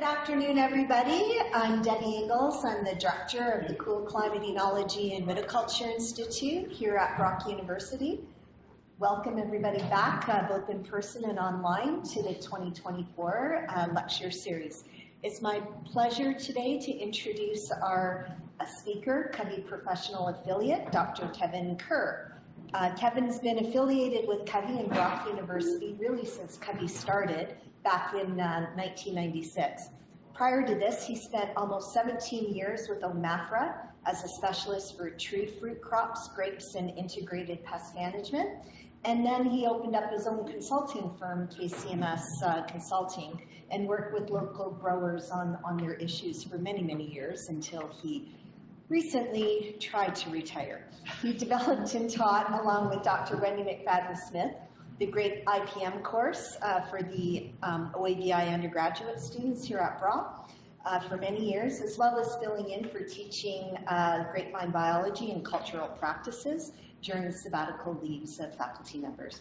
Good afternoon, everybody. I'm Debbie Ingalls. I'm the director of the Cool Climate Enology and Viticulture Institute here at Brock University. Welcome everybody back, both in person and online, to the 2024 lecture series. It's my pleasure today to introduce our speaker, CCOVI professional affiliate, Dr. Kevin Ker. Kevin's been affiliated with CCOVI and Brock University really since CCOVI started back in 1996. Prior to this, he spent almost 17 years with OMAFRA as a specialist for tree fruit crops, grapes, and integrated pest management. And then he opened up his own consulting firm, KCMS Consulting, and worked with local growers on their issues for many, many years until he recently tried to retire. He developed and taught, along with Dr. Wendy McFadden-Smith, the Grape IPM course for the OABI undergraduate students here at Brock for many years, as well as filling in for teaching grapevine biology and cultural practices during the sabbatical leaves of faculty members.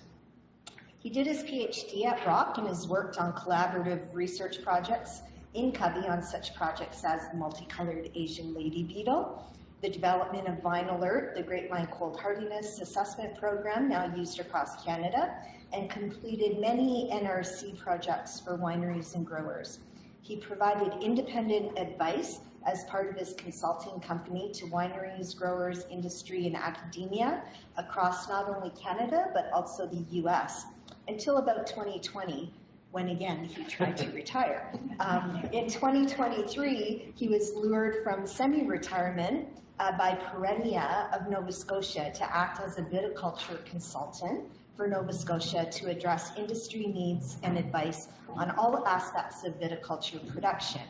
He did his PhD at Brock and has worked on collaborative research projects in CCOVI on such projects as the multicolored Asian lady beetle, the development of Vine Alert, the grapevine cold hardiness assessment program now used across Canada, and completed many NRC projects for wineries and growers. He provided independent advice as part of his consulting company to wineries, growers, industry, and academia across not only Canada, but also the US, until about 2020, when again he tried to retire. In 2023, he was lured from semi-retirement by Perennia of Nova Scotia to act as a viticulture consultant for Nova Scotia to address industry needs and advice on all aspects of viticulture production,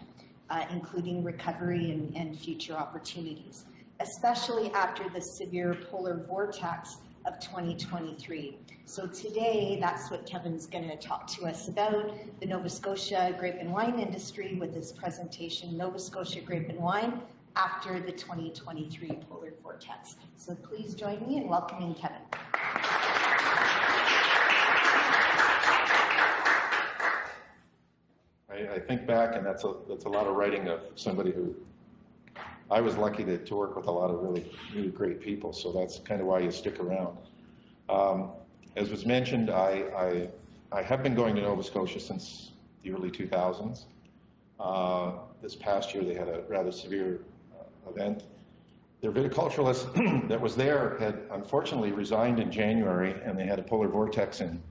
including recovery and future opportunities, especially after the severe polar vortex of 2023. So today, that's what Kevin's going to talk to us about, the Nova Scotia grape and wine industry with his presentation, Nova Scotia Grape and Wine after the 2023 polar vortex. So please join me in welcoming Kevin. I think back, and that's a lot of writing of somebody who, I was lucky to work with a lot of really great people, so that's kind of why you stick around. As was mentioned, I have been going to Nova Scotia since the early 2000s. This past year they had a rather severe event. Their viticulturalist that was there had unfortunately resigned in January, and they had a polar vortex in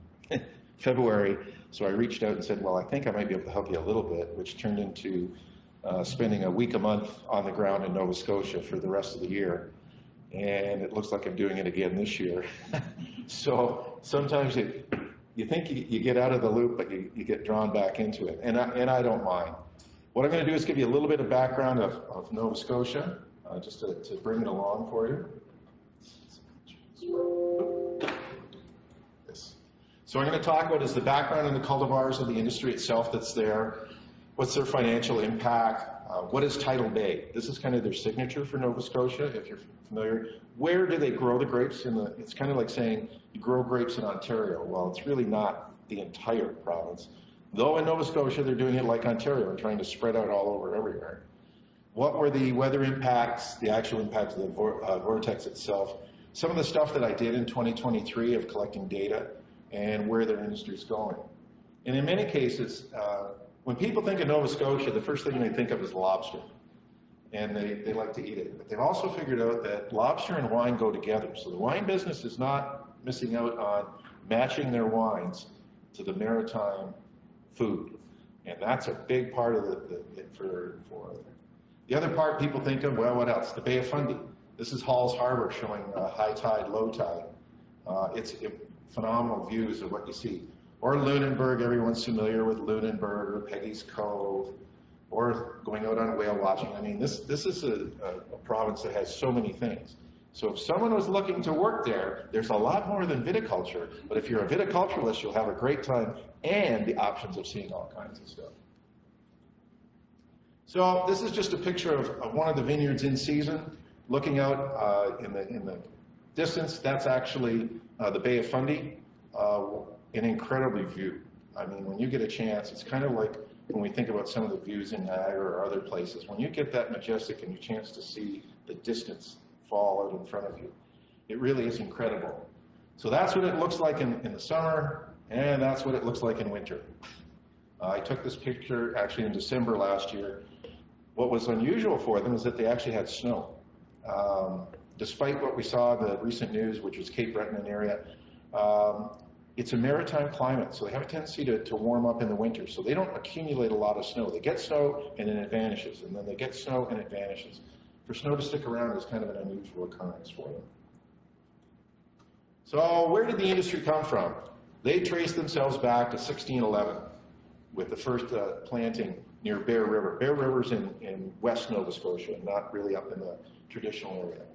February. So I reached out and said, well, I think I might be able to help you a little bit, which turned into spending a week a month on the ground in Nova Scotia for the rest of the year. And it looks like I'm doing it again this year. So sometimes you think you get out of the loop, but you get drawn back into it. And I don't mind. What I'm going to do is give you a little bit of background of Nova Scotia, just to bring it along for you. So I'm going to talk about is the background in the cultivars of the industry itself that's there. What's their financial impact? What is Tidal Bay? This is kind of their signature for Nova Scotia, if you're familiar. Where do they grow the grapes? It's kind of like saying you grow grapes in Ontario. Well, it's really not the entire province. Though in Nova Scotia, they're doing it like Ontario and trying to spread out all over everywhere. What were the weather impacts, the actual impacts of the vortex itself? Some of the stuff that I did in 2023 of collecting data and where their industry is going. And in many cases, when people think of Nova Scotia, the first thing they think of is lobster. And they like to eat it. But they've also figured out that lobster and wine go together. So the wine business is not missing out on matching their wines to the maritime food. And that's a big part of for the other part people think of, well, what else? The Bay of Fundy. This is Hall's Harbor showing high tide, low tide. It's phenomenal views of what you see. Or Lunenburg, everyone's familiar with Lunenburg or Peggy's Cove, or going out on whale watching. I mean, this is a province that has so many things. So if someone was looking to work there, there's a lot more than viticulture, but if you're a viticulturalist, you'll have a great time and the options of seeing all kinds of stuff. So this is just a picture of one of the vineyards in season. Looking out in the distance, that's actually the Bay of Fundy, an incredibly view. I mean, when you get a chance, it's kind of like when we think about some of the views in Niagara or other places, when you get that majestic and your chance to see the distance fall out in front of you, it really is incredible. So that's what it looks like in the summer, and that's what it looks like in winter. I took this picture actually in December last year. What was unusual for them is that they actually had snow. Despite what we saw in the recent news, which was Cape Breton area, it's a maritime climate, so they have a tendency to warm up in the winter. So they don't accumulate a lot of snow. They get snow and then it vanishes, and then they get snow and it vanishes. For snow to stick around is kind of an unusual occurrence for them. So where did the industry come from? They traced themselves back to 1611 with the first planting near Bear River. Bear River's in West Nova Scotia, not really up in the traditional area.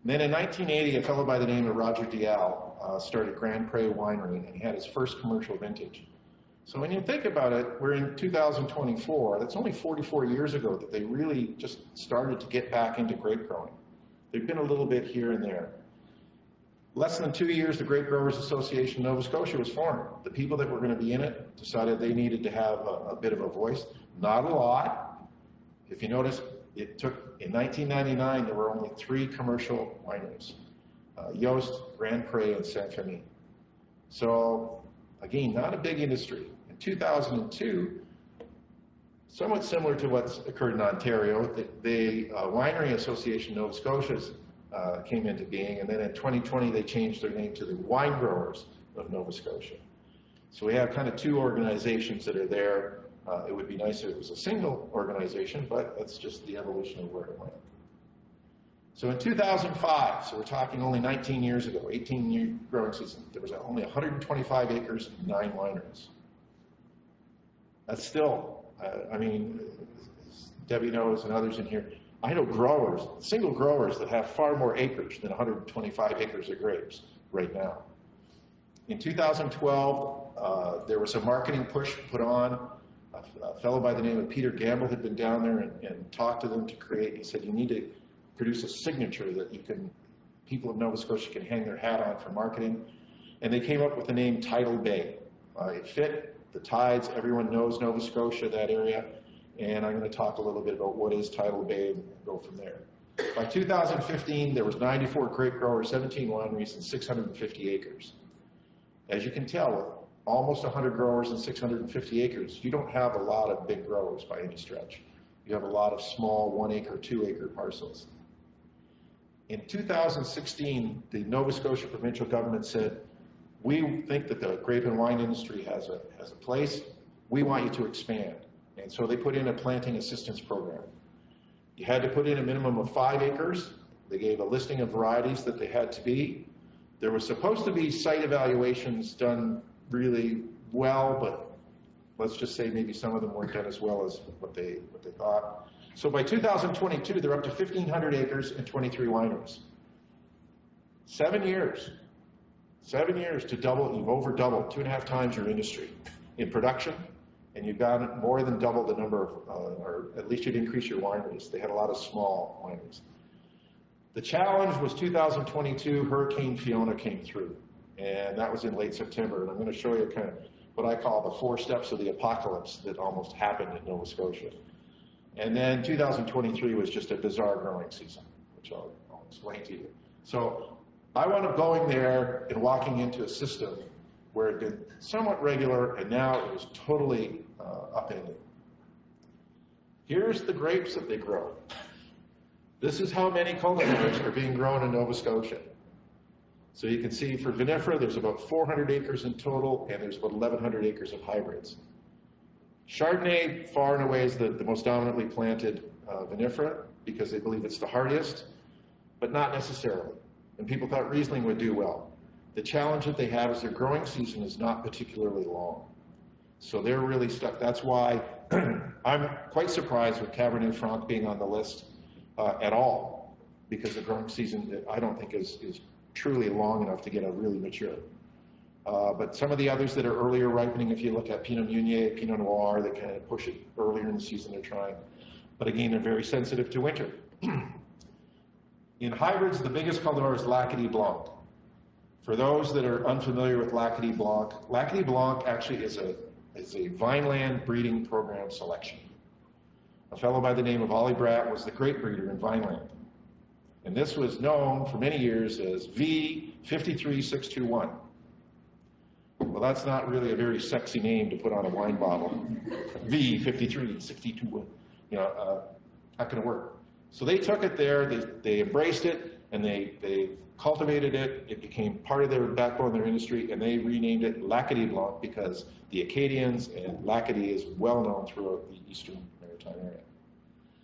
And then in 1980, a fellow by the name of Roger Dial started Grand Pre Winery, and he had his first commercial vintage. So when you think about it, we're in 2024. That's only 44 years ago that they really just started to get back into grape growing. They've been a little bit here and there. Less than 2 years, the Grape Growers Association of Nova Scotia was formed. The people that were going to be in it decided they needed to have a bit of a voice. Not a lot. If you notice, it took, in 1999, there were only 3 commercial wineries. Yost, Grand Pre, and Saint-Famille. So, again, not a big industry. In 2002, somewhat similar to what's occurred in Ontario, the Winery Association of Nova Scotia came into being, and then in 2020 they changed their name to the Wine Growers of Nova Scotia. So we have kind of 2 organizations that are there. It would be nice if it was a single organization, but that's just the evolution of where it went. So in 2005, so we're talking only 19 years ago, 18-year growing season, there was only 125 acres and 9 wineries. That's still, I mean, Debbie knows and others in here, I know growers, single growers that have far more acreage than 125 acres of grapes right now. In 2012, there was a marketing push put on. A fellow by the name of Peter Gamble had been down there and talked to them to create, he said, you need to produce a signature that people of Nova Scotia can hang their hat on for marketing. And they came up with the name Tidal Bay. It fit the tides, everyone knows Nova Scotia, that area. And I'm going to talk a little bit about what is Tidal Bay and go from there. By 2015, there was 94 grape growers, 17 wineries, and 650 acres. As you can tell, with almost 100 growers and 650 acres, you don't have a lot of big growers by any stretch. You have a lot of small 1-acre, 2-acre parcels. In 2016, the Nova Scotia provincial government said, we think that the grape and wine industry has a place. We want you to expand. And so they put in a planting assistance program. You had to put in a minimum of 5 acres. They gave a listing of varieties that they had to be. There was supposed to be site evaluations done really well, but let's just say maybe some of them weren't done as well as what they thought. So by 2022, they're up to 1,500 acres and 23 wineries. 7 years. 7 years to double, you've over doubled, 2.5 times your industry in production. And you've got more than double the number of, or at least you'd increase your wineries. They had a lot of small wineries. The challenge was 2022, Hurricane Fiona came through. And that was in late September. And I'm going to show you kind of what I call the 4 steps of the apocalypse that almost happened in Nova Scotia. And then 2023 was just a bizarre growing season, which I'll explain to you. So I wound up going there and walking into a system where it had been somewhat regular, and now it was totally upended. Here's the grapes that they grow. This is how many cultivars are being grown in Nova Scotia. So you can see for vinifera, there's about 400 acres in total, and there's about 1,100 acres of hybrids. Chardonnay, far and away, is the most dominantly planted vinifera because they believe it's the hardiest, but not necessarily. And people thought Riesling would do well. The challenge that they have is their growing season is not particularly long. So they're really stuck. That's why I'm quite surprised with Cabernet Franc being on the list at all, because the growing season, I don't think is truly long enough to get a really mature. But some of the others that are earlier ripening, if you look at Pinot Meunier, Pinot Noir, they kind of push it earlier in the season they're trying. But again, they're very sensitive to winter. In hybrids, the biggest cultivar is Lacadie Blanc. For those that are unfamiliar with Lacadie Blanc actually is is a Vineland breeding program selection. A fellow by the name of Ollie Bratt was the grape breeder in Vineland. And this was known for many years as V53621. Well, that's not really a very sexy name to put on a wine bottle. V53621, not going to work. So they took it there, they embraced it, and they cultivated it. It became part of their backbone of their industry, and they renamed it L'Acadie Blanc because the Acadians and L'Acadie is well known throughout the eastern maritime area.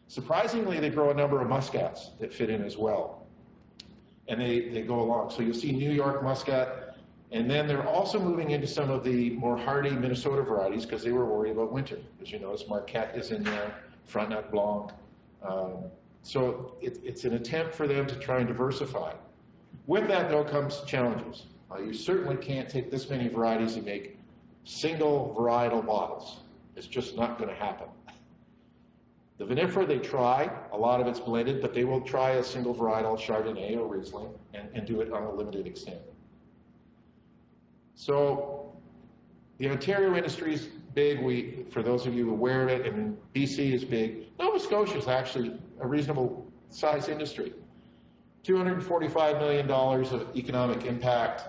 Surprisingly, they grow a number of muscats that fit in as well, and they go along. So you'll see New York Muscat, and then they're also moving into some of the more hardy Minnesota varieties because they were worried about winter. As you notice, Marquette is in there, Frontenac Blanc. So it's an attempt for them to try and diversify. With that, though, comes challenges. You certainly can't take this many varieties and make single varietal bottles. It's just not going to happen. The vinifera, they try. A lot of it's blended, but they will try a single varietal Chardonnay or Riesling and do it on a limited extent. So the Ontario industry is big. For those of you aware of it, and BC is big. Nova Scotia is actually a reasonable size industry. $245 million of economic impact.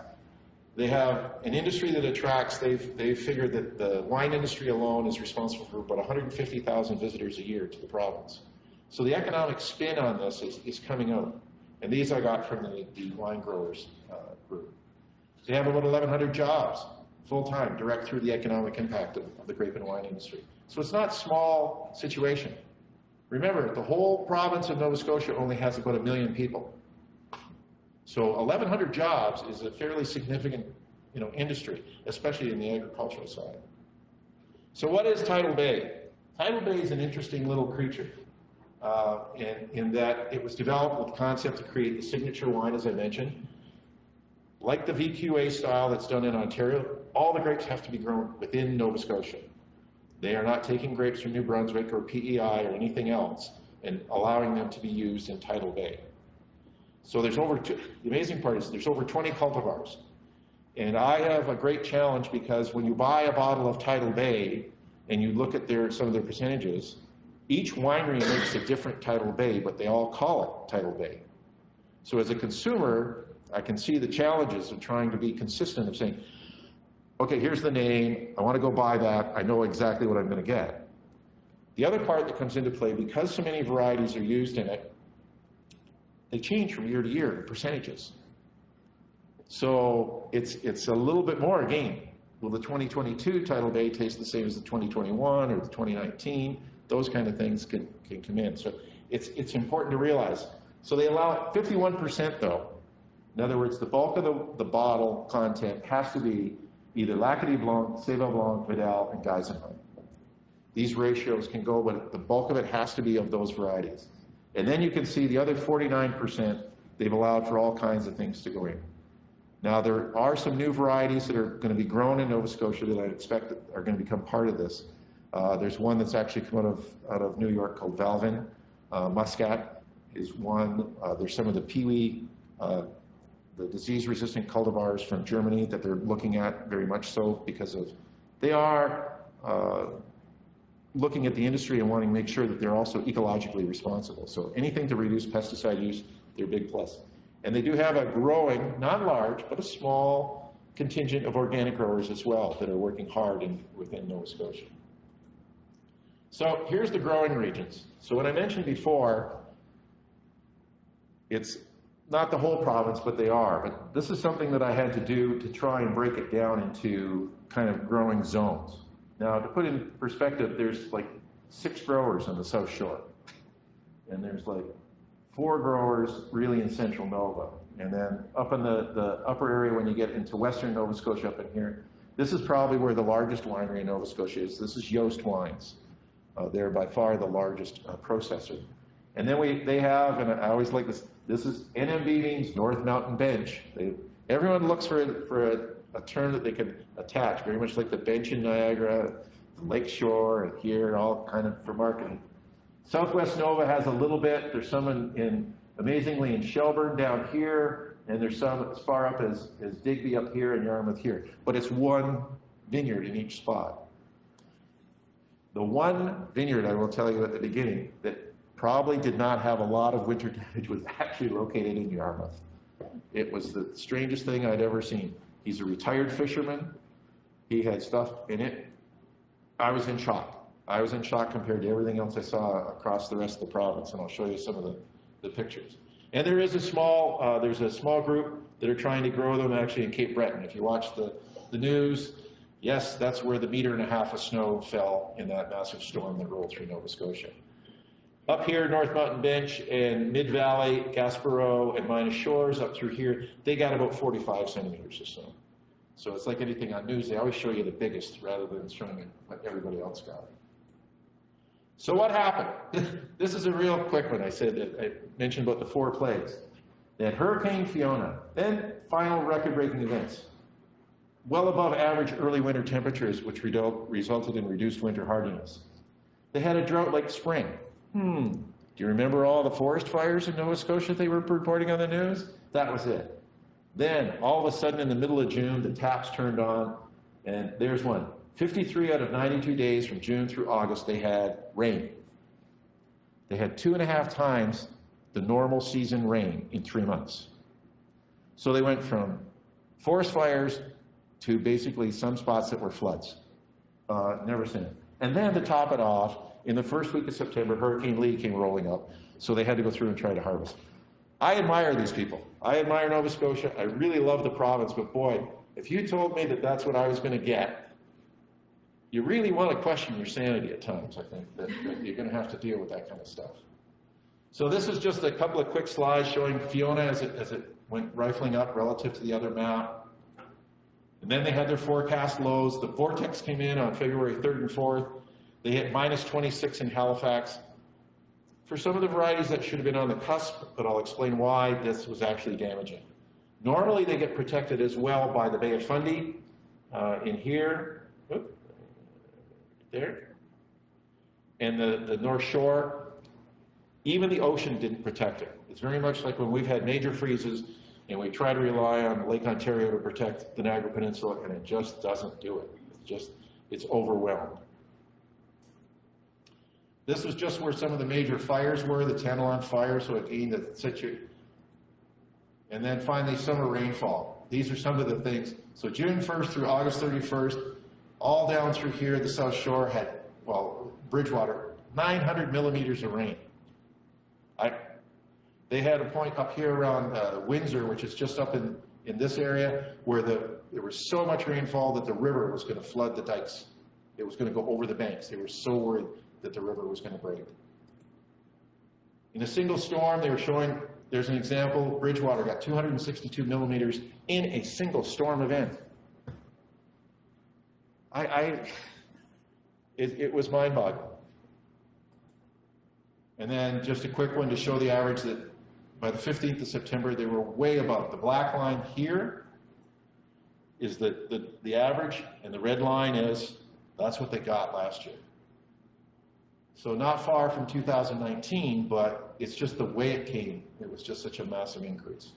They have an industry that attracts, they've figured that the wine industry alone is responsible for about 150,000 visitors a year to the province. So the economic spin on this is coming out. And these I got from the wine growers group. They have about 1,100 jobs, full-time, direct through the economic impact of the grape and wine industry. So it's not a small situation. Remember, the whole province of Nova Scotia only has about 1 million people. So 1,100 jobs is a fairly significant industry, especially in the agricultural side. So what is Tidal Bay? Tidal Bay is an interesting little creature in that it was developed with the concept to create the signature wine, as I mentioned. Like the VQA style that's done in Ontario, all the grapes have to be grown within Nova Scotia. They are not taking grapes from New Brunswick or PEI or anything else and allowing them to be used in Tidal Bay. So the amazing part is there's over 20 cultivars. And I have a great challenge because when you buy a bottle of Tidal Bay and you look at some of their percentages, each winery makes a different Tidal Bay, but they all call it Tidal Bay. So as a consumer, I can see the challenges of trying to be consistent of saying, okay, here's the name, I want to go buy that, I know exactly what I'm going to get. The other part that comes into play, because so many varieties are used in it, they change from year to year in percentages. So it's a little bit more a game. Will the 2022 Tidal Bay taste the same as the 2021 or the 2019? Those kind of things can come in. So it's important to realize. So they allow 51% though. In other words, the bulk of the bottle content has to be either L'Acadie Blanc, Seyval Blanc, Vidal, and Geisenheim. These ratios can go, but the bulk of it has to be of those varieties. And then you can see the other 49%, they've allowed for all kinds of things to go in. Now, there are some new varieties that are going to be grown in Nova Scotia that I expect are going to become part of this. There's one that's actually come out of New York called Valvin. Muscat is one. There's some of the Peewee, the disease-resistant cultivars from Germany that they're looking at very much so because they are looking at the industry and wanting to make sure that they're also ecologically responsible. So anything to reduce pesticide use, they're a big plus. And they do have a growing, not large, but a small contingent of organic growers as well that are working hard within Nova Scotia. So here's the growing regions. So what I mentioned before, it's not the whole province, but they are. But this is something that I had to do to try and break it down into kind of growing zones. Now, to put in perspective, there's like 6 growers on the South Shore. And there's like 4 growers really in central Nova. And then up in the upper area when you get into western Nova Scotia up in here, this is probably where the largest winery in Nova Scotia is. This is Yost Wines. They're by far the largest processor. And then they have, and I always like this is NMB means North Mountain Bench. Everyone looks for a term that they can attach, very much like the bench in Niagara, the Lake Shore, and here, all kind of for marketing. Southwest Nova has a little bit. There's some amazingly in Shelburne down here, and there's some as far up as Digby up here and Yarmouth here. But it's one vineyard in each spot. The one vineyard, I will tell you at the beginning, that probably did not have a lot of winter damage was actually located in Yarmouth. It was the strangest thing I'd ever seen. He's a retired fisherman. He had stuff in it. I was in shock. I was in shock compared to everything else I saw across the rest of the province, and I'll show you some of the pictures. And there is a small, there's a small group that are trying to grow them actually in Cape Breton. If you watch the news, yes, that's where the 1.5 meters of snow fell in that massive storm that rolled through Nova Scotia. Up here, North Mountain Bench and Mid-Valley, Gaspereau, and Minas Shores, up through here, they got about 45 centimeters of snow. So it's like anything on news, they always show you the biggest rather than showing you what everybody else got. So what happened? This is a real quick one. I mentioned about the 4 plagues. Then Hurricane Fiona, then final record-breaking events. Well above average early winter temperatures, which resulted in reduced winter hardiness. They had a drought like spring. Do you remember all the forest fires in Nova Scotia they were reporting on the news? That was it. Then, all of a sudden, in the middle of June, the taps turned on, and there's one. 53 out of 92 days from June through August, they had rain. They had 2.5 times the normal season rain in 3 months. So they went from forest fires to basically some spots that were floods. Never seen it. And then to top it off, in the first week of September, Hurricane Lee came rolling up, so they had to go through and try to harvest. I admire these people. I admire Nova Scotia. I really love the province, but boy, if you told me that that's what I was going to get, you really want to question your sanity at times, I think, that you're going to have to deal with that kind of stuff. So this is just a couple of quick slides showing Fiona as it went rifling up relative to the other map. And then they had their forecast lows. The vortex came in on February 3rd and 4th. They hit -26 in Halifax. For some of the varieties that should have been on the cusp, but I'll explain why this was actually damaging. Normally they get protected as well by the Bay of Fundy in here, there, and the North Shore. Even the ocean didn't protect it. It's very much like when we've had major freezes and we try to rely on Lake Ontario to protect the Niagara Peninsula, and it just doesn't do it. It's overwhelmed. This was just where some of the major fires were, the Tantalon fire, so again, the situ. And then finally, summer rainfall. These are some of the things. So June 1st through August 31st, all down through here, the South Shore had, well, Bridgewater, 900 millimeters of rain. They had a point up here around Windsor, which is just up in this area, where there was so much rainfall that the river was going to flood the dikes. It was going to go over the banks. They were so worried that the river was going to break. In a single storm, they were showing, there's an example, Bridgewater got 262 millimeters in a single storm event. It was mind-boggling. And then just a quick one to show the average that by the 15th of September, they were way above. The black line here is the average, and the red line is, that's what they got last year. So not far from 2019, but it's just the way it came. It was just such a massive increase.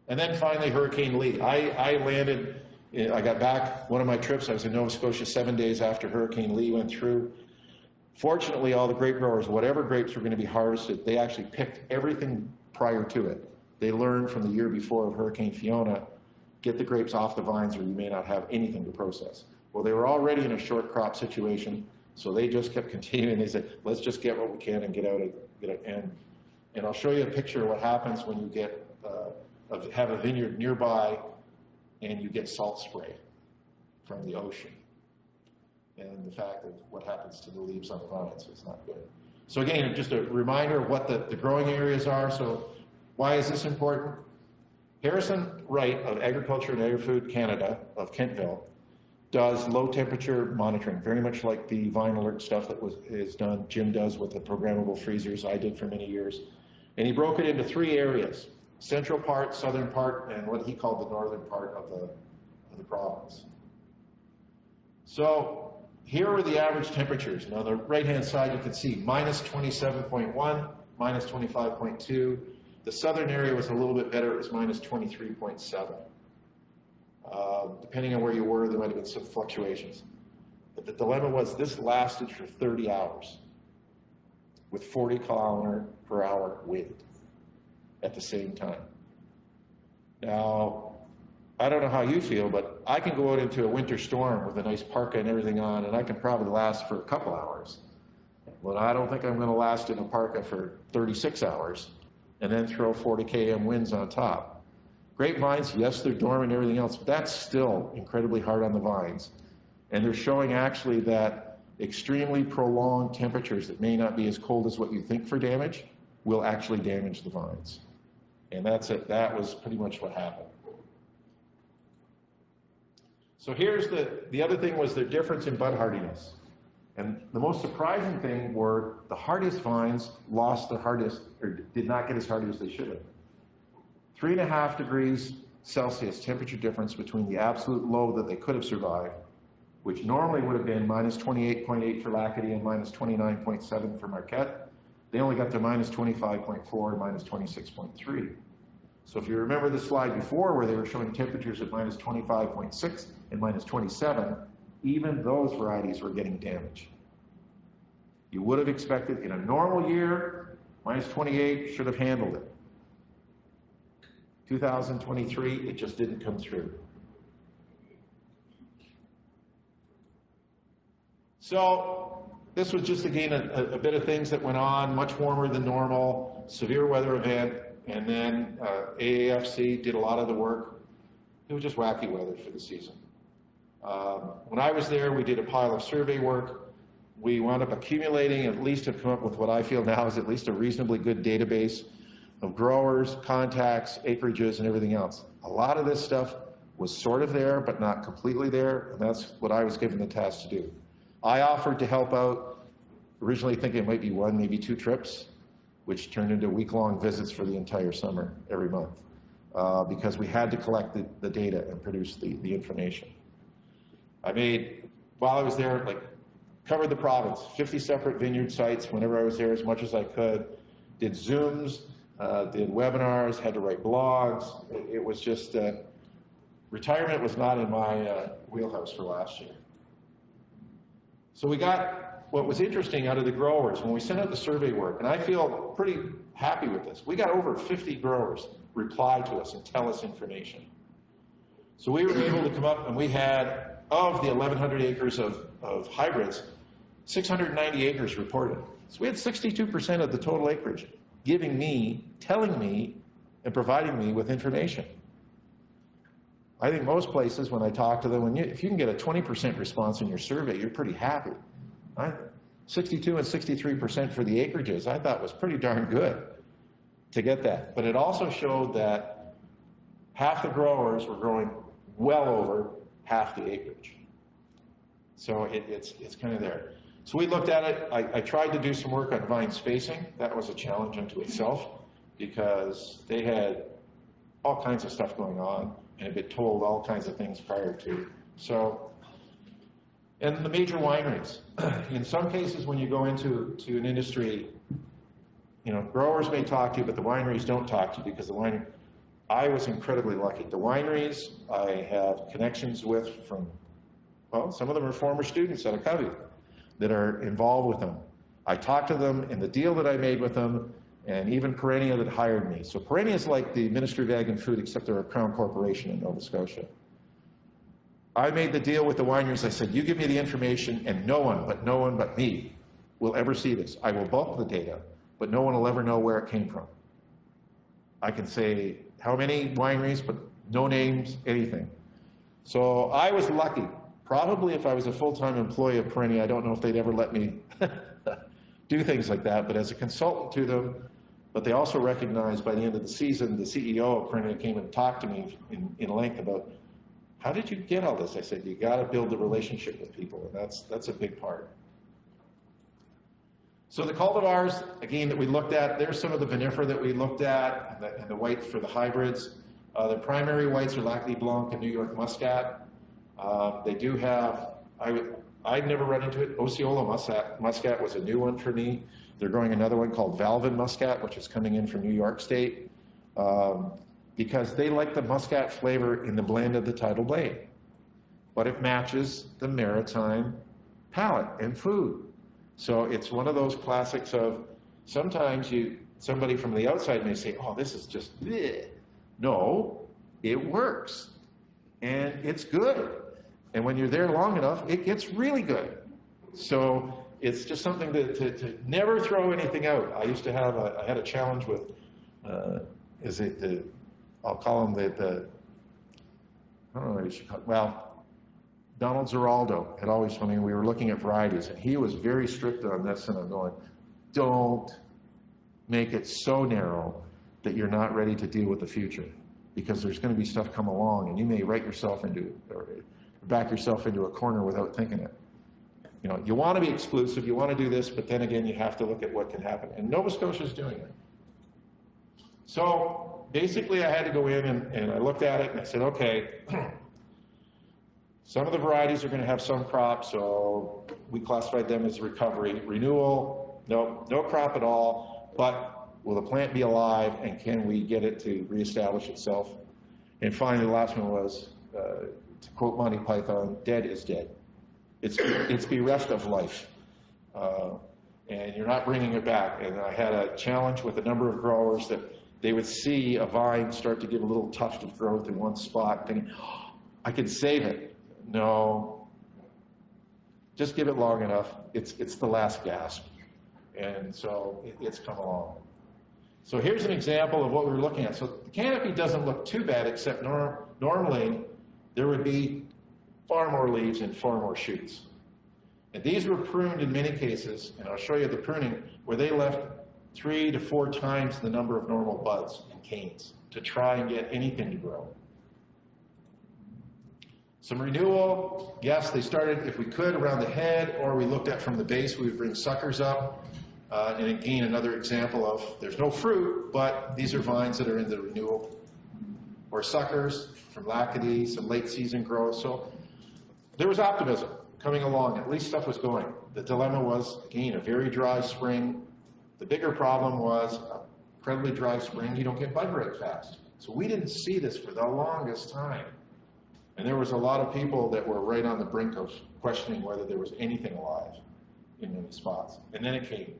And then finally, Hurricane Lee. I landed, I got back one of my trips. I was in Nova Scotia 7 days after Hurricane Lee went through. Fortunately, all the grape growers, whatever grapes were going to be harvested, they actually picked everything prior to it. They learned from the year before of Hurricane Fiona, get the grapes off the vines or you may not have anything to process. Well, they were already in a short crop situation. So they just kept continuing. They said, let's just get what we can and get out of it. And I'll show you a picture of what happens when you get have a vineyard nearby and you get salt spray from the ocean. And the fact of what happens to the leaves on the vines is not good. So again, just a reminder of what the growing areas are. So why is this important? Harrison Wright of Agriculture and Agri-Food Canada of Kentville does low temperature monitoring, very much like the Vine Alert stuff that is done, Jim does with the programmable freezers, I did for many years. And he broke it into 3 areas, central part, southern part, and what he called the northern part of the province. So here are the average temperatures. And on the right-hand side, you can see minus 27.1, minus 25.2. The southern area was a little bit better, it was minus 23.7. Depending on where you were, there might have been some fluctuations. But the dilemma was this lasted for 30 hours with 40-kilometer-per-hour wind at the same time. Now, I don't know how you feel, but I can go out into a winter storm with a nice parka and everything on, and I can probably last for a couple hours. But I don't think I'm going to last in a parka for 36 hours and then throw 40 km winds on top. Grapevines, yes, they're dormant and everything else, but that's still incredibly hard on the vines. And they're showing actually that extremely prolonged temperatures that may not be as cold as what you think for damage will actually damage the vines. And that's it. That was pretty much what happened. So here's the other thing was the difference in bud hardiness. And the most surprising thing were the hardest vines lost their hardest, or did not get as hard as they should have. 3.5 degrees Celsius temperature difference between the absolute low that they could have survived, which normally would have been minus 28.8 for Lacadie and minus 29.7 for Marquette. They only got to minus 25.4 and minus 26.3. So if you remember the slide before where they were showing temperatures at minus 25.6 and minus 27, even those varieties were getting damage. You would have expected in a normal year, minus 28 should have handled it. 2023, it just didn't come through. So this was just, again, a bit of things that went on, much warmer than normal, severe weather event, and then AAFC did a lot of the work. It was just wacky weather for the season. When I was there, we did a pile of survey work. We wound up accumulating, at least have come up with what I feel now is at least a reasonably good database of growers, contacts, acreages, and everything else. A lot of this stuff was sort of there, but not completely there, and that's what I was given the task to do. I offered to help out, originally thinking it might be 1, maybe 2 trips, which turned into week-long visits for the entire summer, every month, because we had to collect the data and produce the information. I made, while I was there, like, covered the province, 50 separate vineyard sites whenever I was there as much as I could, did Zooms, did webinars, had to write blogs. It was just, retirement was not in my wheelhouse for last year. So we got what was interesting out of the growers when we sent out the survey work, and I feel pretty happy with this. We got over 50 growers reply to us and tell us information. So we were able to come up and we had, of the 1,100 acres of hybrids, 690 acres reported. So we had 62% of the total acreage giving me, telling me, and providing me with information. I think most places, when I talk to them, if you can get a 20% response in your survey, you're pretty happy. 62 and 63% for the acreages, I thought was pretty darn good to get that. But it also showed that half the growers were growing well over half the acreage. So it's kind of there. So we looked at it. I tried to do some work on vine spacing. That was a challenge unto itself because they had all kinds of stuff going on and had been told all kinds of things prior to. So, and the major wineries. In some cases, when you go into an industry, you know, growers may talk to you, but the wineries don't talk to you because the winery. I was incredibly lucky. The wineries I have connections with from, well, some of them are former students at CCOVI that are involved with them. I talked to them in the deal that I made with them, and even Perennia that hired me. So Perennia is like the Ministry of Ag and Food, except they're a Crown Corporation in Nova Scotia. I made the deal with the wineries. I said, you give me the information, and no one but me will ever see this. I will bulk the data, but no one will ever know where it came from. I can say how many wineries, but no names, anything. So I was lucky. Probably if I was a full-time employee of Perennia, I don't know if they'd ever let me do things like that, but as a consultant to them, but they also recognized by the end of the season, the CEO of Perennia came and talked to me in length about, how did you get all this? I said, you got to build a relationship with people, and that's a big part. So the cultivars, again, that we looked at, there's some of the vinifera that we looked at, and the white for the hybrids. The primary whites are Lacadie Blanc and New York Muscat. They do have, I've never run into it. Osceola Muscat was a new one for me. They're growing another one called Valvin Muscat, which is coming in from New York State, because they like the Muscat flavor in the blend of the tidal blade. But it matches the maritime palate and food. So it's one of those classics of sometimes somebody from the outside may say, oh, this is just bleh. No, it works and it's good. And when you're there long enough, it gets really good. So it's just something to never throw anything out. I used to have I had a challenge with, I'll call him I don't know what you should call it. Well, Donald Zeraldo had always told me we were looking at varieties, and he was very strict on this, and I'm going, don't make it so narrow that you're not ready to deal with the future, because there's going to be stuff come along, and you may back yourself into a corner without thinking it. You know, you want to be exclusive, you want to do this, but then again, you have to look at what can happen, and Nova Scotia is doing it. So basically, I had to go in and I looked at it and I said, okay, some of the varieties are going to have some crop, so we classified them as recovery. Renewal, no crop at all, but will the plant be alive and can we get it to reestablish itself? And finally, the last one was, to quote Monty Python, dead is dead. It's bereft of life. And you're not bringing it back. And I had a challenge with a number of growers that they would see a vine start to give a little tuft of growth in one spot, thinking, oh, I can save it. No, just give it long enough. It's the last gasp. And so it's come along. So here's an example of what we were looking at. So the canopy doesn't look too bad, except normally there would be far more leaves and far more shoots. And these were pruned in many cases, and I'll show you the pruning, where they left 3 to 4 times the number of normal buds and canes to try and get anything to grow. Some renewal, yes, they started, if we could, around the head, or we looked at from the base, we would bring suckers up. And again, another example of, there's no fruit, but these are vines that are in the renewal. Or suckers from Lackady, some late season growth. So there was optimism coming along, at least stuff was going. The dilemma was, again, a very dry spring. The bigger problem was an incredibly dry spring, you don't get bud very fast. So we didn't see this for the longest time. And there was a lot of people that were right on the brink of questioning whether there was anything alive in many spots. And then it came.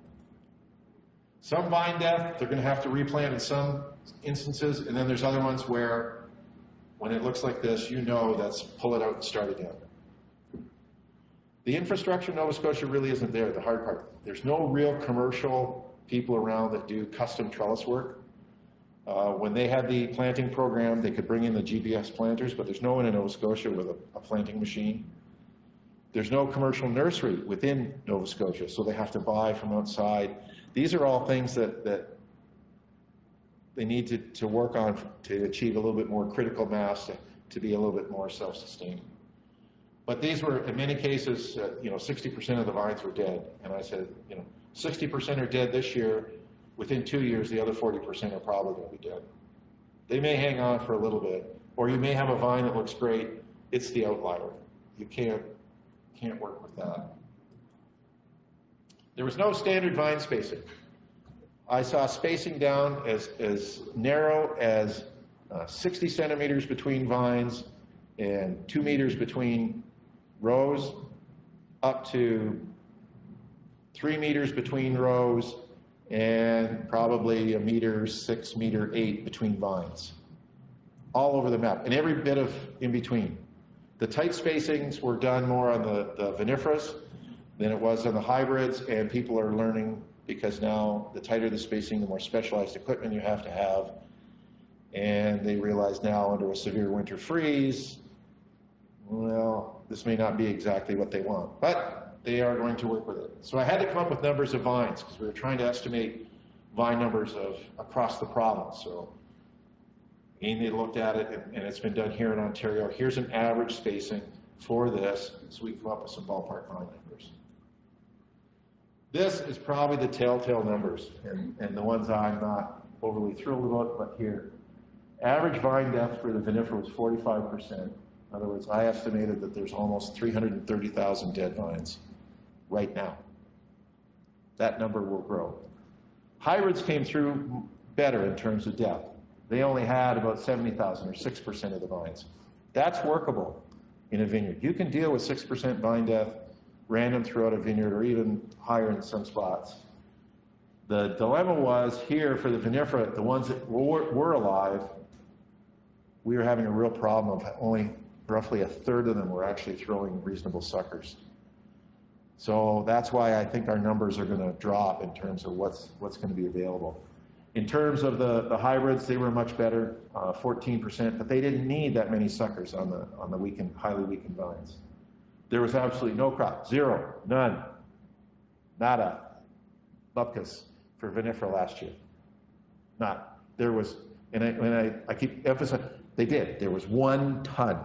Some vine death, they're going to have to replant in some instances, and then there's other ones where when it looks like this, you know that's pull it out and start again. The infrastructure in Nova Scotia really isn't there, the hard part. There's no real commercial people around that do custom trellis work. When they had the planting program, they could bring in the GBS planters, but there's no one in Nova Scotia with a planting machine. There's no commercial nursery within Nova Scotia, so they have to buy from outside. These are all things that they need to work on to achieve a little bit more critical mass, to be a little bit more self-sustaining. But these were, in many cases, 60% of the vines were dead. And I said, 60% are dead this year. Within 2 years, the other 40% are probably going to be dead. They may hang on for a little bit, or you may have a vine that looks great. It's the outlier. You can't work with that. There was no standard vine spacing. I saw spacing down as narrow as 60 centimeters between vines and 2 meters between rows, up to 3 meters between rows, and probably 1 meter, 6 meter, 8 between vines, all over the map, and every bit of in between. The tight spacings were done more on the vinifera than it was on the hybrids, and people are learning, because now the tighter the spacing, the more specialized equipment you have to have, and they realize now under a severe winter freeze, well, this may not be exactly what they want, but they are going to work with it. So I had to come up with numbers of vines, because we were trying to estimate vine numbers across the province. So again, they looked at it, and it's been done here in Ontario. Here's an average spacing for this, so we can come up with some ballpark vine numbers. This is probably the telltale numbers, and the ones I'm not overly thrilled about, but here. Average vine death for the vinifera was 45%. In other words, I estimated that there's almost 330,000 dead vines right now. That number will grow. Hybrids came through better in terms of death. They only had about 70,000, or 6% of the vines. That's workable in a vineyard. You can deal with 6% vine death random throughout a vineyard or even higher in some spots. The dilemma was here for the vinifera, the ones that were alive, we were having a real problem of only roughly a third of them were actually throwing reasonable suckers. So that's why I think our numbers are going to drop in terms of what's going to be available. In terms of the hybrids, they were much better, 14%, but they didn't need that many suckers on the weakened, highly weakened vines. There was absolutely no crop, zero, none, nada, bupkis for vinifera last year. Not. There was, and I keep emphasizing, they did. There was 1 ton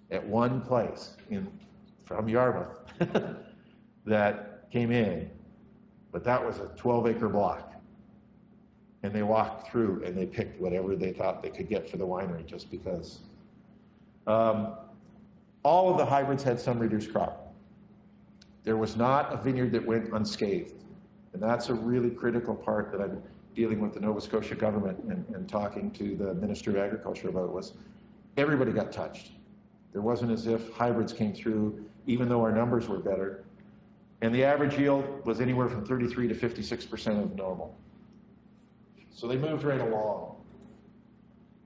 at one place from Yarmouth that came in, but that was a 12-acre block. And they walked through and they picked whatever they thought they could get for the winery just because. All of the hybrids had some reduced crop. There was not a vineyard that went unscathed. And that's a really critical part that I'm dealing with the Nova Scotia government and talking to the Minister of Agriculture about was everybody got touched. There wasn't as if hybrids came through, even though our numbers were better. And the average yield was anywhere from 33 to 56% of normal. So they moved right along.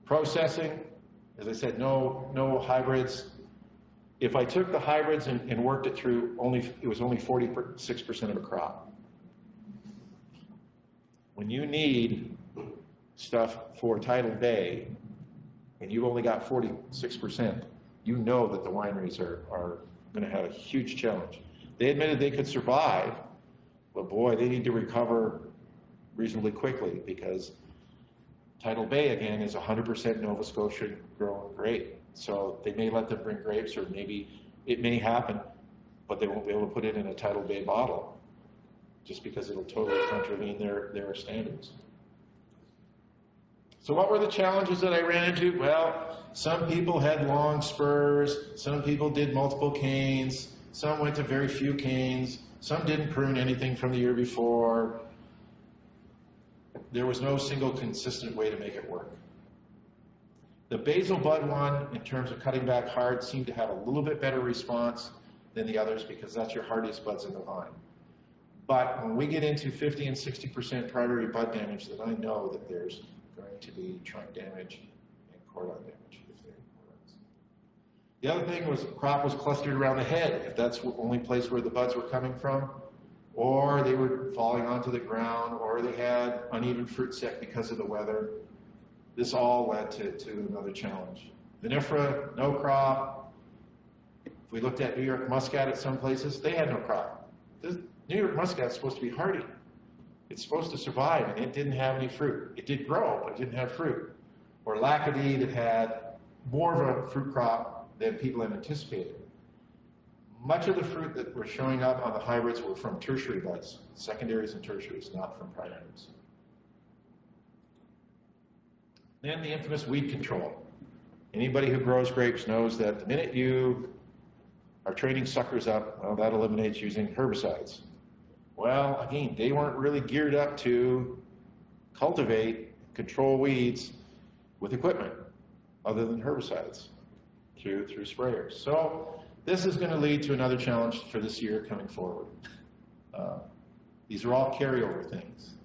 Processing, as I said, no hybrids. If I took the hybrids and worked it through, it was only 46% of a crop. When you need stuff for tidal bay, and you've only got 46%, you know that the wineries are going to have a huge challenge. They admitted they could survive, but boy, they need to recover reasonably quickly because tidal bay, again, is 100% Nova Scotia grown grape. So they may let them bring grapes, or maybe it may happen, but they won't be able to put it in a tidal bay bottle just because it'll totally contravene their standards. So what were the challenges that I ran into? Well, some people had long spurs, some people did multiple canes, some went to very few canes, some didn't prune anything from the year before. There was no single consistent way to make it work. The basal bud one, in terms of cutting back hard, seemed to have a little bit better response than the others because that's your hardiest buds in the vine. But when we get into 50 and 60% primary bud damage, then I know that there's going to be trunk damage and cordon damage if they're cordons. The other thing was the crop was clustered around the head, if that's the only place where the buds were coming from, or they were falling onto the ground, or they had uneven fruit set because of the weather. This all led to another challenge. Vinifera, no crop. If we looked at New York Muscat at some places, they had no crop. New York Muscat is supposed to be hardy. It's supposed to survive, and it didn't have any fruit. It did grow, but it didn't have fruit. Or Lacadie that had more of a fruit crop than people had anticipated. Much of the fruit that were showing up on the hybrids were from tertiary buds, secondaries and tertiaries, not from primaries. Then the infamous weed control. Anybody who grows grapes knows that the minute you are training suckers up, well, that eliminates using herbicides. Well, again, they weren't really geared up to cultivate, control weeds with equipment other than herbicides through sprayers. So this is going to lead to another challenge for this year coming forward. These are all carryover things.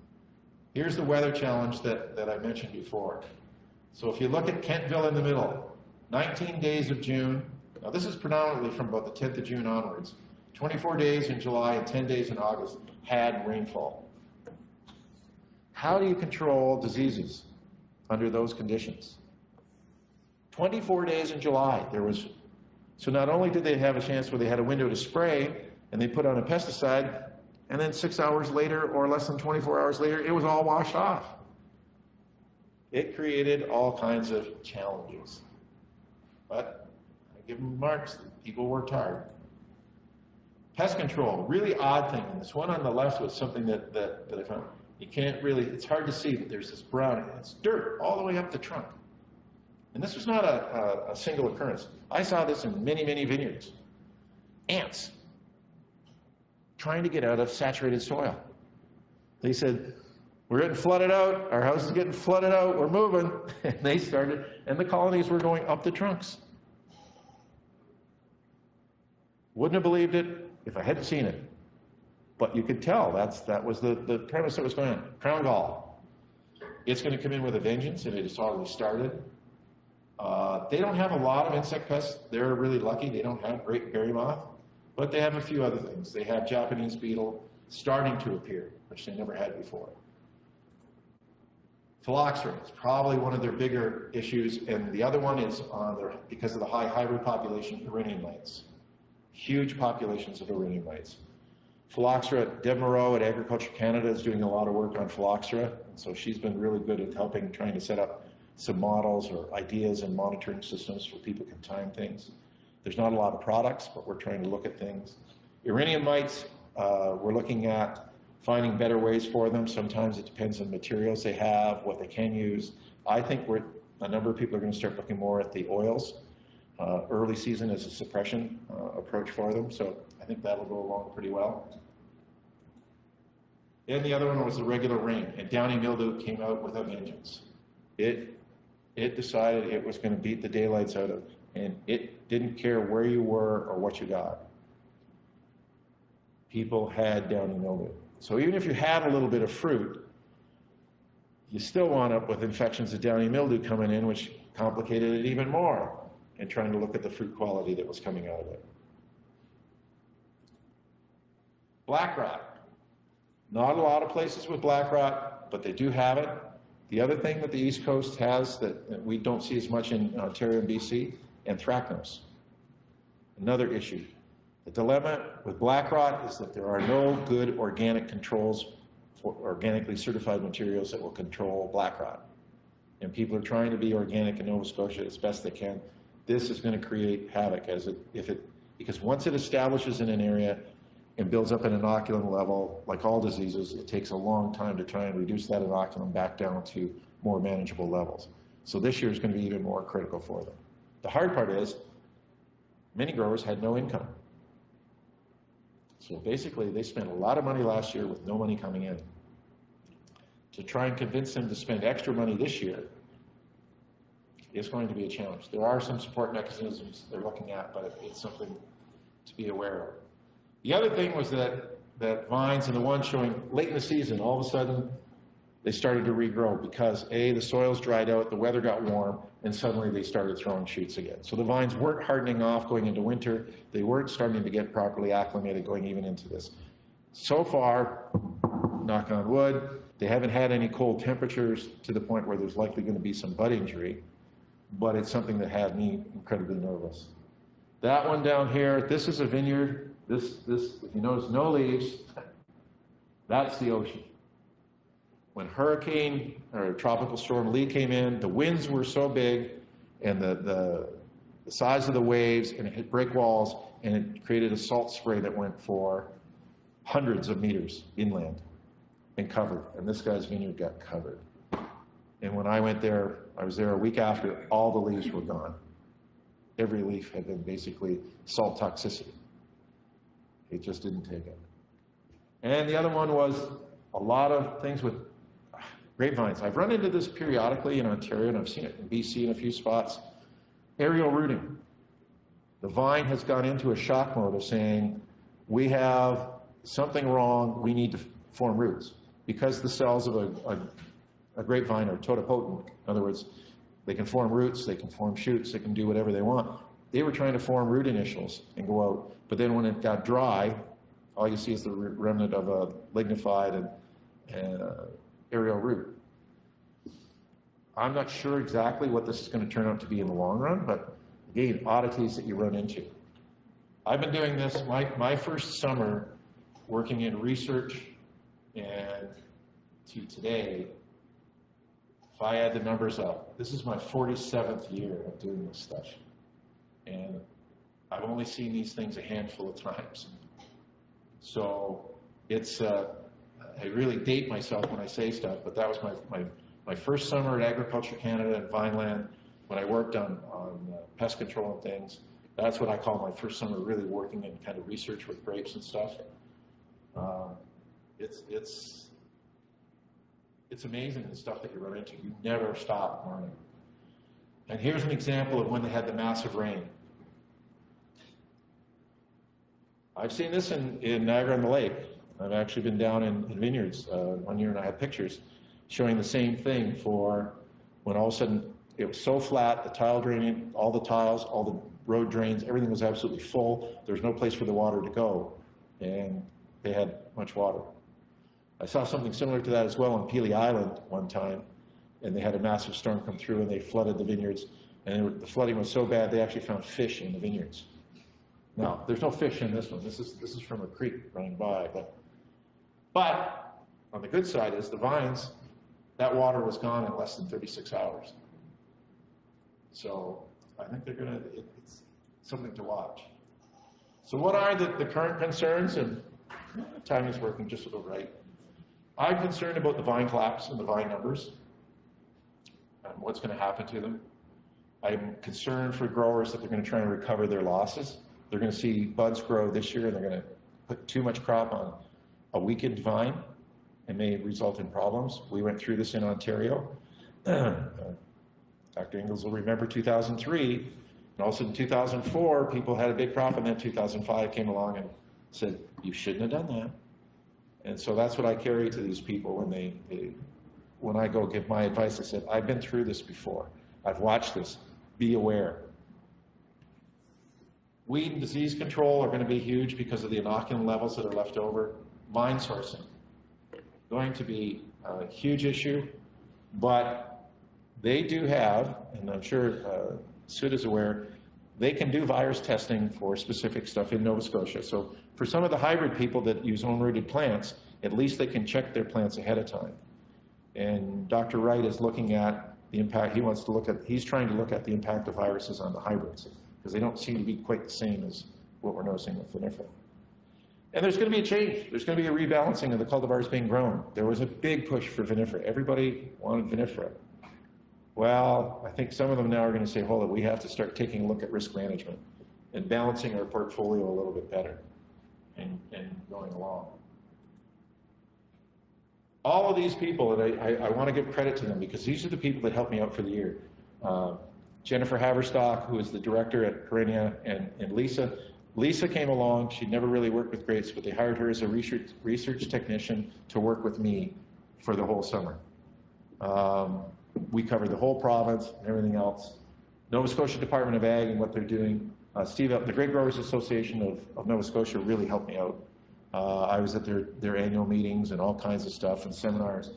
Here's the weather challenge that I mentioned before. So if you look at Kentville in the middle, 19 days of June, now this is predominantly from about the 10th of June onwards, 24 days in July and 10 days in August had rainfall. How do you control diseases under those conditions? 24 days in July, so not only did they have a chance where they had a window to spray and they put on a pesticide, and then 6 hours later or less than 24 hours later, it was all washed off. It created all kinds of challenges. But I give them marks, people worked hard. Pest control, really odd thing. And this one on the left was something that I found. You can't really, it's hard to see, but there's this brown, and it's dirt all the way up the trunk. And this was not a single occurrence. I saw this in many, many vineyards. Ants trying to get out of saturated soil. They said, we're getting flooded out, our house is getting flooded out, we're moving. And they started, and the colonies were going up the trunks. Wouldn't have believed it. if I hadn't seen it. But you could tell that was the premise that was going on. Crown gall. It's going to come in with a vengeance, and it has already started. They don't have a lot of insect pests. They're really lucky. They don't have great berry moth, but they have a few other things. They have Japanese beetle starting to appear, which they never had before. Phylloxera is probably one of their bigger issues, and the other one is because of the high hybrid population, Iranian mites. Huge populations of Iranian mites. Phylloxera, Deb Moreau at Agriculture Canada is doing a lot of work on phylloxera, and so she's been really good at helping, trying to set up some models or ideas and monitoring systems so people can time things. There's not a lot of products, but we're trying to look at things. Iranian mites, we're looking at finding better ways for them. Sometimes it depends on materials they have, what they can use. I think a number of people are going to start looking more at the oils, early season as a suppression approach for them. So I think that'll go along pretty well. And the other one was the regular rain, and downy mildew came out with a vengeance. It decided it was going to beat the daylights out of, and it didn't care where you were or what you got. People had downy mildew. So even if you had a little bit of fruit, you still wound up with infections of downy mildew coming in, which complicated it even more in trying to look at the fruit quality that was coming out of it. Black rot. Not a lot of places with black rot, but they do have it. The other thing that the East Coast has that we don't see as much in Ontario and BC, anthracnose. Another issue. The dilemma with black rot is that there are no good organic controls for organically certified materials that will control black rot. And people are trying to be organic in Nova Scotia as best they can. This is going to create havoc because once it establishes in an area and builds up an inoculum level, like all diseases, it takes a long time to try and reduce that inoculum back down to more manageable levels. So this year is going to be even more critical for them. The hard part is many growers had no income. So basically, they spent a lot of money last year with no money coming in. To try and convince them to spend extra money this year is going to be a challenge. There are some support mechanisms they're looking at, but it's something to be aware of. The other thing was that vines and the ones showing late in the season, all of a sudden, they started to regrow because the soils dried out, the weather got warm, and suddenly they started throwing shoots again. So the vines weren't hardening off going into winter. They weren't starting to get properly acclimated going even into this. So far, knock on wood, they haven't had any cold temperatures to the point where there's likely going to be some bud injury, but it's something that had me incredibly nervous. That one down here, this is a vineyard. This, if you notice, no leaves. That's the ocean. When hurricane or tropical storm Lee came in, the winds were so big and the size of the waves, and it hit break walls, and it created a salt spray that went for hundreds of meters inland and covered. And this guy's vineyard got covered. And when I went there, I was there a week after, all the leaves were gone. Every leaf had been basically salt toxicity. It just didn't take it. And the other one was a lot of things with grapevines. I've run into this periodically in Ontario, and I've seen it in BC in a few spots. Aerial rooting. The vine has gone into a shock mode of saying, we have something wrong, we need to form roots. Because the cells of a grapevine are totipotent, in other words, they can form roots, they can form shoots, they can do whatever they want. They were trying to form root initials and go out, but then when it got dry, all you see is the remnant of a lignified and aerial root. I'm not sure exactly what this is going to turn out to be in the long run, but again, oddities that you run into. I've been doing this, my first summer working in research, and to today, if I add the numbers up, this is my 47th year of doing this stuff. And I've only seen these things a handful of times. So it's, I really date myself when I say stuff, but that was my first summer at Agriculture Canada and Vineland when I worked on pest control and things. That's what I call my first summer really working in kind of research with grapes and stuff. It's amazing the stuff that you run into. You never stop learning. And here's an example of when they had the massive rain. I've seen this in Niagara-on-the-Lake. I've actually been down in vineyards one year, and I have pictures showing the same thing for when all of a sudden it was so flat, the tile draining, all the tiles, all the road drains, everything was absolutely full. There was no place for the water to go, and they had much water. I saw something similar to that as well on Pelee Island one time, and they had a massive storm come through, and they flooded the vineyards, and the flooding was so bad they actually found fish in the vineyards. Now, there's no fish in this one. This is from a creek running by, but on the good side is the vines, that water was gone in less than 36 hours. So I think they're gonna, it's something to watch. So what are the current concerns? And time is working just about right. I'm concerned about the vine collapse and the vine numbers and what's gonna happen to them. I'm concerned for growers that they're gonna try and recover their losses. They're gonna see buds grow this year and they're gonna put too much crop on a weakened vine and may result in problems. We went through this in Ontario. Dr. Ingalls will remember 2003, and also in 2004, people had a big crop, and then 2005 came along and said, you shouldn't have done that. And so that's what I carry to these people when I go give my advice. I said, I've been through this before. I've watched this. Be aware. Weed and disease control are going to be huge because of the inoculum levels that are left over. Vine sourcing, going to be a huge issue, but they do have, and I'm sure Sud is aware, they can do virus testing for specific stuff in Nova Scotia. So for some of the hybrid people that use own-rooted plants, at least they can check their plants ahead of time. And Dr. Wright is looking at the impact, he's trying to look at the impact of viruses on the hybrids, because they don't seem to be quite the same as what we're noticing with vinifera. And there's going to be a change. There's going to be a rebalancing of the cultivars being grown. There was a big push for vinifera. Everybody wanted vinifera. Well, I think some of them now are going to say, hold it, we have to start taking a look at risk management and balancing our portfolio a little bit better and going along. All of these people, and I want to give credit to them because these are the people that helped me out for the year. Jennifer Haverstock, who is the director at Perennia, and Lisa. Lisa came along. She'd never really worked with grapes, but they hired her as a research technician to work with me for the whole summer. We covered the whole province and everything else. Nova Scotia Department of Ag and what they're doing. Steve, the Grape Growers Association of Nova Scotia really helped me out. I was at their annual meetings and all kinds of stuff and seminars.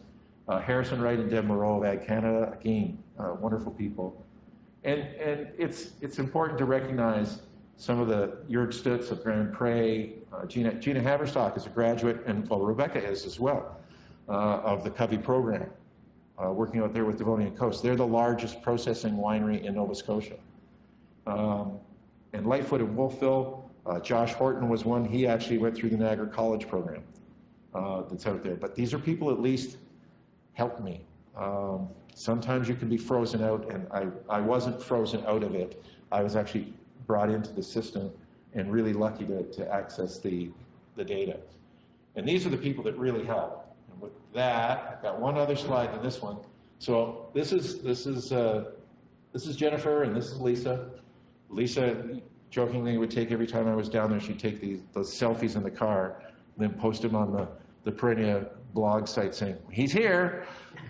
Harrison Wright and Deb Moreau of Ag Canada, again, wonderful people. And it's important to recognize some of the Jörg Stutz of Grand Pré, Gina Haverstock is a graduate, and well, Rebecca is as well, of the CCOVI program, working out there with Devonian Coast. They're the largest processing winery in Nova Scotia. And Lightfoot and Wolfville, Josh Horton was one. He actually went through the Niagara College program that's out there. But these are people at least helped me. Sometimes you can be frozen out, and I wasn't frozen out of it. I was actually brought into the system and really lucky to access the data. And these are the people that really help. And with that, I've got one other slide than this one. So this is Jennifer and this is Lisa. Lisa jokingly would take every time I was down there, she'd take those selfies in the car and then post them on the Perennia blog site saying, he's here.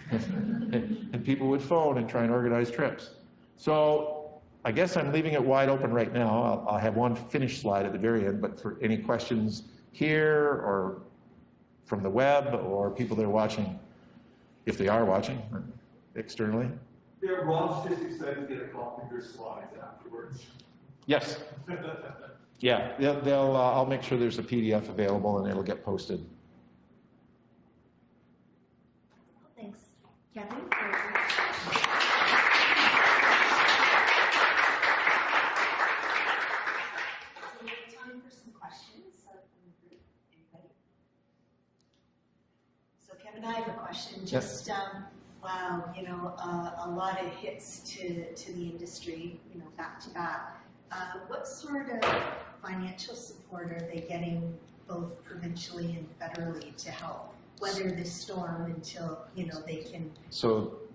and people would phone and try and organize trips. So I guess I'm leaving it wide open right now. I'll have one finished slide at the very end, but for any questions here or from the web or people that are watching, if they are watching externally. Yeah, Ron's just excited to get a copy of your slides afterwards. Yes. Yeah, I'll make sure there's a PDF available and it'll get posted. Thanks, Kevin. Kevin, I have a question. Just, wow, you know, a lot of hits to the industry, you know, back to back. What sort of financial support are they getting both provincially and federally to help weather this storm until, you know, they can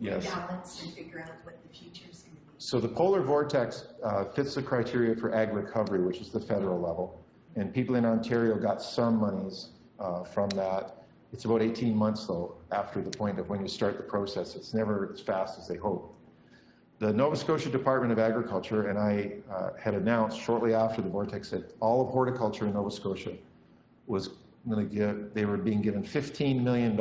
balance and figure out what the future is going to be? So the Polar Vortex fits the criteria for ag recovery, which is the federal level. And people in Ontario got some monies from that. It's about 18 months, though, after the point of when you start the process. It's never as fast as they hope. The Nova Scotia Department of Agriculture and I had announced shortly after the Vortex that all of horticulture in Nova Scotia was going to give, they were being given $15 million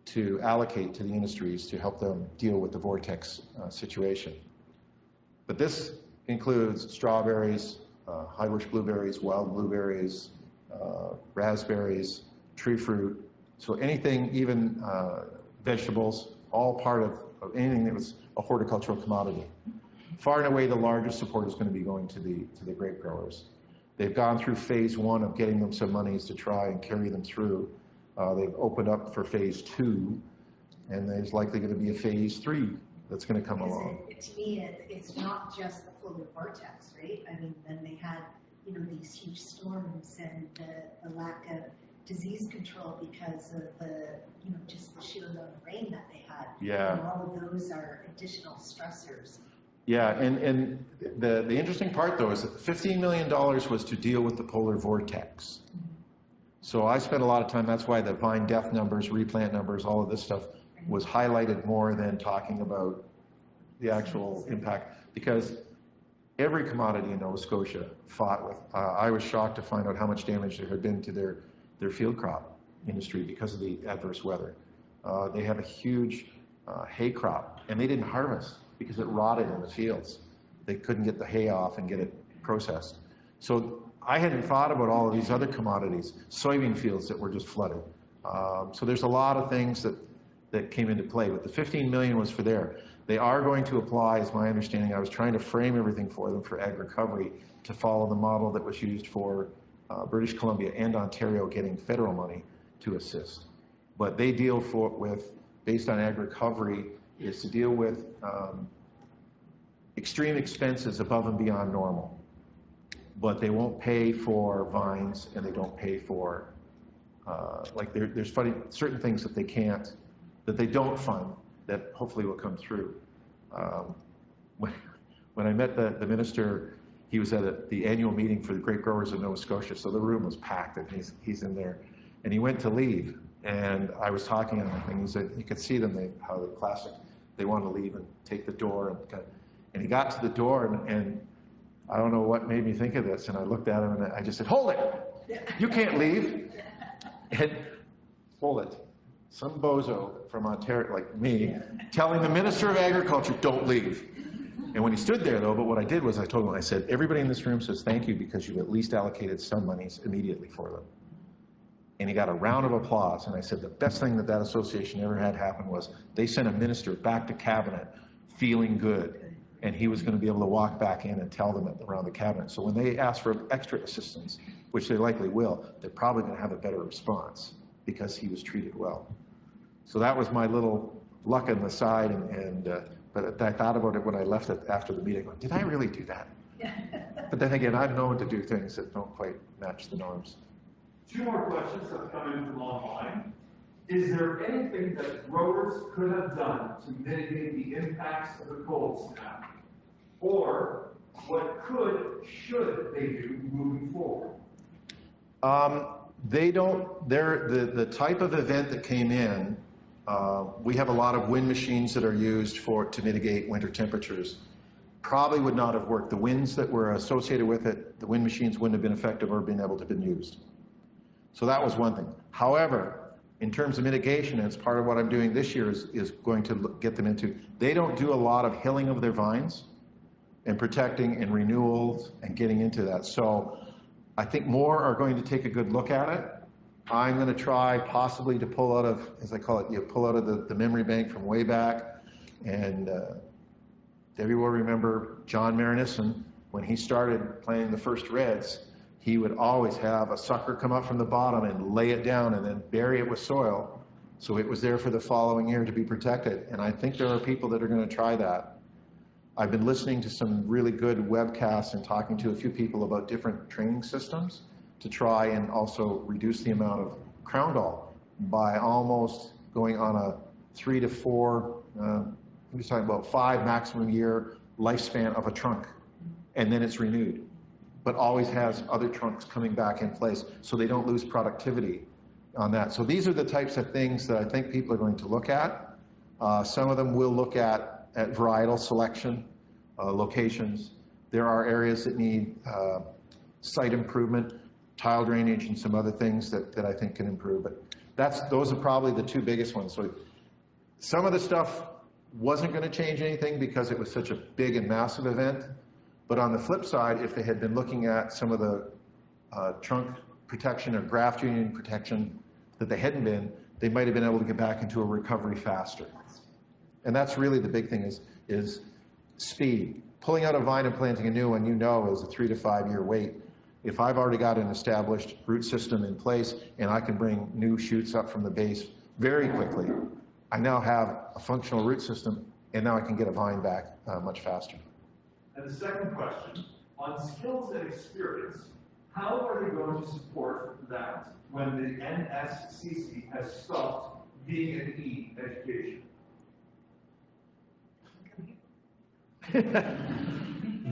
to allocate to the industries to help them deal with the Vortex situation. But this includes strawberries, high-bush blueberries, wild blueberries, raspberries, tree fruit, so anything, even vegetables, all part of anything that was a horticultural commodity. Far and away the largest support is going to be going to the grape growers. They've gone through phase 1 of getting them some monies to try and carry them through. They've opened up for phase 2, and there's likely going to be a phase 3 that's going to come along. To me, it's not just the Polar Vortex, right? I mean, then they had, you know, these huge storms and the lack of disease control because of the, you know, just the sheer amount of rain that they had. Yeah. And all of those are additional stressors. Yeah, and the interesting part, though, is that $15 million was to deal with the Polar Vortex. Mm-hmm. So I spent a lot of time, that's why the vine death numbers, replant numbers, all of this stuff was highlighted more than talking about the actual impact, because every commodity in Nova Scotia fought with, I was shocked to find out how much damage there had been to their field crop industry because of the adverse weather. They have a huge hay crop, and they didn't harvest because it rotted in the fields. They couldn't get the hay off and get it processed. So I hadn't thought about all of these other commodities, soybean fields that were just flooded. So there's a lot of things that came into play, but the 15 million was for there. They are going to apply, is my understanding. I was trying to frame everything for them for ag recovery to follow the model that was used for British Columbia and Ontario getting federal money to assist. But they deal with, based on ag recovery, is to deal with extreme expenses above and beyond normal. But they won't pay for vines, and they don't pay for, like there's certain things that they can't, that they don't fund, that hopefully will come through. When I met the minister, he was at the annual meeting for the grape growers of Nova Scotia, so the room was packed, and he's in there. And he went to leave, and I was talking to him, and he said, you could see them, how the classic, they want to leave and take the door. And he got to the door, and I don't know what made me think of this, and I looked at him, and I just said, hold it! You can't leave! And hold it. Some bozo from Ontario, like me, telling the Minister of Agriculture, don't leave. And when he stood there, though, but what I did was I told him, I said, everybody in this room says thank you because you at least allocated some monies immediately for them. And he got a round of applause. And I said, the best thing that association ever had happen was they sent a minister back to cabinet feeling good. And he was going to be able to walk back in and tell them around the cabinet. So when they ask for extra assistance, which they likely will, they're probably going to have a better response because he was treated well. So that was my little luck on the side, but I thought about it when I left it after the meeting. Did I really do that? But then again, I'm known to do things that don't quite match the norms. 2 more questions have come in from online. Is there anything that growers could have done to mitigate the impacts of the cold snap? Or what should they do moving forward? They don't, the type of event that came in, we have a lot of wind machines that are used to mitigate winter temperatures. Probably would not have worked. The winds that were associated with it, the wind machines wouldn't have been effective or been able to have been used. So that was one thing. However, in terms of mitigation, and it's part of what I'm doing this year is going to get them into, they don't do a lot of hilling of their vines and protecting and renewals and getting into that. So I think more are going to take a good look at it. I'm going to try possibly to pull out of, as I call it, pull out of the memory bank from way back. And Debbie will remember John Marinisson, when he started planting the first reds, he would always have a sucker come up from the bottom and lay it down and then bury it with soil. So it was there for the following year to be protected. And I think there are people that are going to try that. I've been listening to some really good webcasts and talking to a few people about different training systems to try and also reduce the amount of crown gall by almost going on a 3 to 4, I'm talking about 5 maximum year lifespan of a trunk, and then it's renewed. but always has other trunks coming back in place so they don't lose productivity on that. So these are the types of things that I think people are going to look at. Some of them will look at varietal selection, locations. There are areas that need site improvement, tile drainage, and some other things that I think can improve. But those are probably the two biggest ones. So some of the stuff wasn't going to change anything because it was such a big and massive event. But on the flip side, if they had been looking at some of the trunk protection or graft union protection that they hadn't been, they might have been able to get back into a recovery faster. And that's really the big thing is speed. Pulling out a vine and planting a new one, is a 3 to 5 year wait. If I've already got an established root system in place and I can bring new shoots up from the base very quickly, I now have a functional root system, and now I can get a vine back much faster. And the second question, on skills and experience, how are they going to support that when the NSCC has stopped V&E education?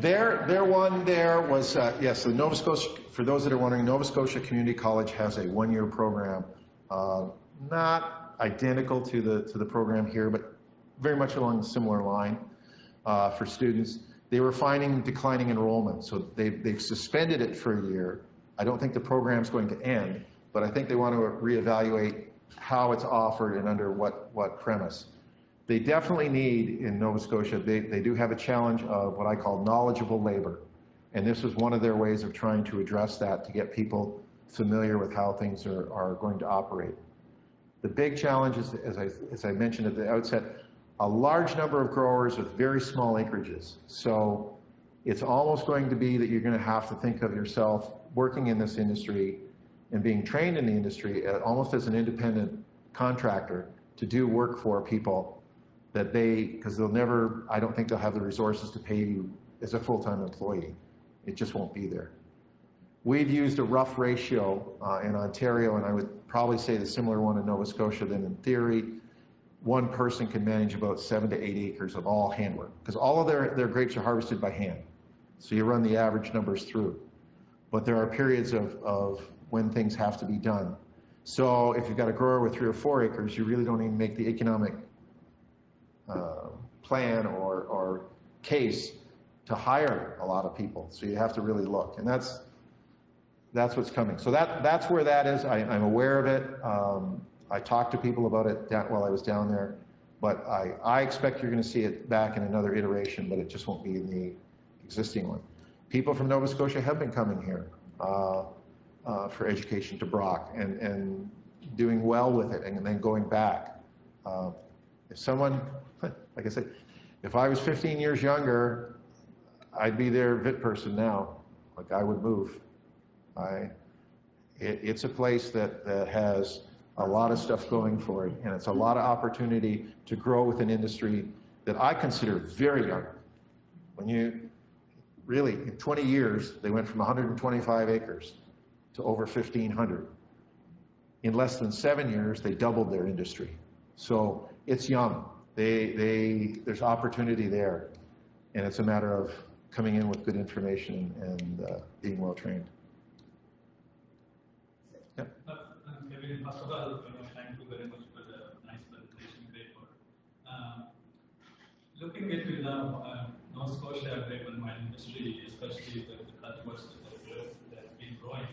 Their one there was, yes, the Nova Scotia, for those that are wondering, Nova Scotia Community College has a 1-year program, not identical to the program here, but very much along a similar line for students. They were finding declining enrollment, so they've suspended it for a year. I don't think the program's going to end, but I think they want to reevaluate how it's offered and under what premise. They definitely need, in Nova Scotia, they do have a challenge of what I call knowledgeable labor. And this was one of their ways of trying to address that, to get people familiar with how things are going to operate. The big challenge is, as I mentioned at the outset, a large number of growers with very small acreages. So it's almost going to be that you're going to have to think of yourself working in this industry and being trained in the industry almost as an independent contractor to do work for people that because they'll never, I don't think they'll have the resources to pay you as a full-time employee. It just won't be there. We've used a rough ratio in Ontario, and I would probably say the similar one in Nova Scotia, that in theory, one person can manage about 7 to 8 acres of all handwork, because all of their grapes are harvested by hand. So you run the average numbers through. But there are periods of when things have to be done. So if you've got a grower with 3 or 4 acres, you really don't even make the economic plan or case to hire a lot of people. So you have to really look, and that's what's coming. So that's where that is. I'm aware of it. I talked to people about it while I was down there, but I expect you're going to see it back in another iteration, but it just won't be in the existing one. People from Nova Scotia have been coming here for education to Brock and doing well with it, and then going back. If someone, like I said, if I was 15 years younger, I'd be their VIT person now. Like, I would move. It's a place that has a lot of stuff going for it, and it's a lot of opportunity to grow with an industry that I consider very young. When you really, in 20 years, they went from 125 acres to over 1,500. In less than 7 years, they doubled their industry. So it's young. There's opportunity there, and it's a matter of coming in with good information and being well trained. Yeah. Kevin, first of all, thank you very much for the nice presentation. Great work. Looking into the Nova Scotia grape and wine industry, especially the cultivars that have been growing,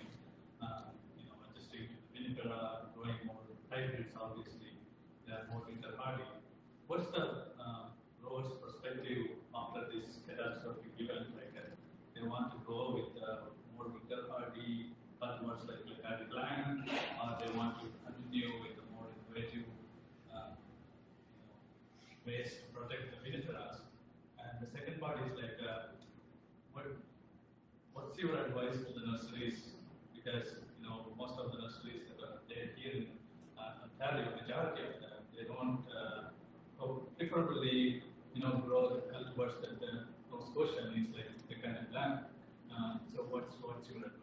adjusting to vinifera, growing more hybrids, obviously, they are more winter hardy. What's the grower's perspective after this catastrophic event? Like they want to go with more winter hardy cultivars like decline, or they want to continue with the more innovative ways to protect the viniferas. And the second part is like, what's your advice to the nurseries? Because most of the nurseries that are there here in Ontario, majority of them, they don't preferably grow the cultivars that the Nova Scotia needs, like the kind of land. So what's your advice?